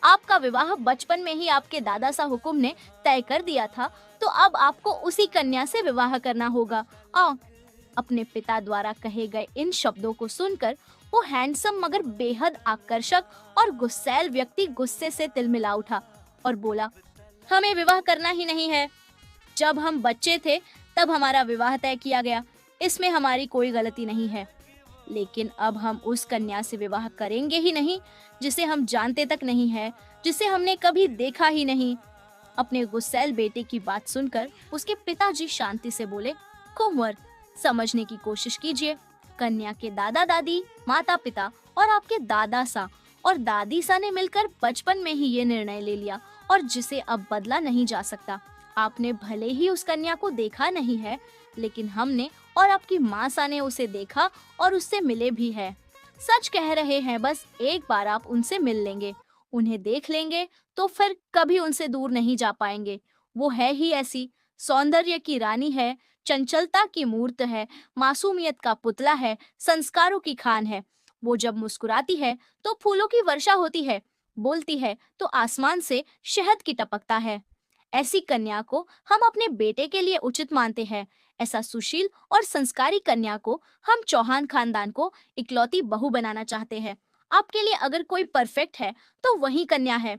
आपका विवाह बचपन में ही आपके दादा सा हुकुम ने तय कर दिया था, तो अब आपको उसी कन्या से विवाह करना होगा। अपने पिता द्वारा कहे गए इन शब्दों को सुनकर वो हैंडसम मगर बेहद आकर्षक और गुस्सैल व्यक्ति गुस्से से तिलमिला उठा और बोला, हमें विवाह करना ही नहीं है। जब हम बच्चे थे तब हमारा विवाह तय किया गया, इसमें हमारी कोई गलती नहीं है। लेकिन अब हम उस कन्या से विवाह करेंगे ही नहीं जिसे हम जानते तक नहीं है, जिसे हमने कभी देखा ही नहीं। अपने गुस्सैल बेटे की बात सुनकर उसके पिताजी शांति से बोले, कुंवर, समझने की कोशिश कीजिए। कन्या के दादा दादी, माता पिता और आपके दादा सा और दादी सा ने मिलकर बचपन में ही ये निर्णय ले लिया और जिसे अब बदला नहीं जा सकता। आपने भले ही उस कन्या को देखा नहीं है, लेकिन हमने और आपकी माँ सा ने उसे देखा और उससे मिले भी है। सच कह रहे हैं, बस एक बार आप उनसे मिल लेंगे, उन्हें देख लेंगे तो फिर कभी उनसे दूर नहीं जा पाएंगे। वो है ही ऐसी, सौंदर्य की रानी है, चंचलता की मूर्त है, मासूमियत का पुतला है, संस्कारों की खान है। वो जब मुस्कुराती है तो फूलों की वर्षा होती है, बोलती है तो आसमान से शहद की टपकता है। ऐसी कन्या को हम अपने बेटे के लिए उचित मानते हैं। ऐसा सुशील और संस्कारी कन्या को हम चौहान खानदान को इकलौती बहू बनाना चाहते हैं। आपके लिए अगर कोई परफेक्ट है तो वही कन्या है।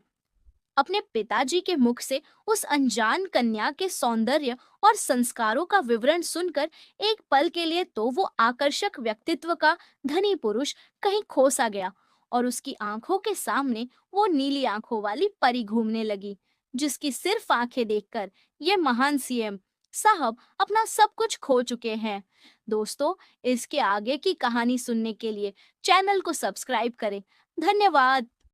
अपने पिताजी के मुख से उस अनजान कन्या के सौंदर्य और संस्कारों का विवरण सुनकर एक पल के लिए तो वो आकर्षक व्यक्तित्व का धनी पुरुष कहीं खो सा गया और उसकी आंखों के सामने वो नीली आंखों वाली परी घूमने लगी, जिसकी सिर्फ आंखें देखकर ये महान सीएम साहब अपना सब कुछ खो चुके हैं। दोस्तों, इसके आगे की कहानी सुनने के लिए चैनल को सब्सक्राइब करें। धन्यवाद।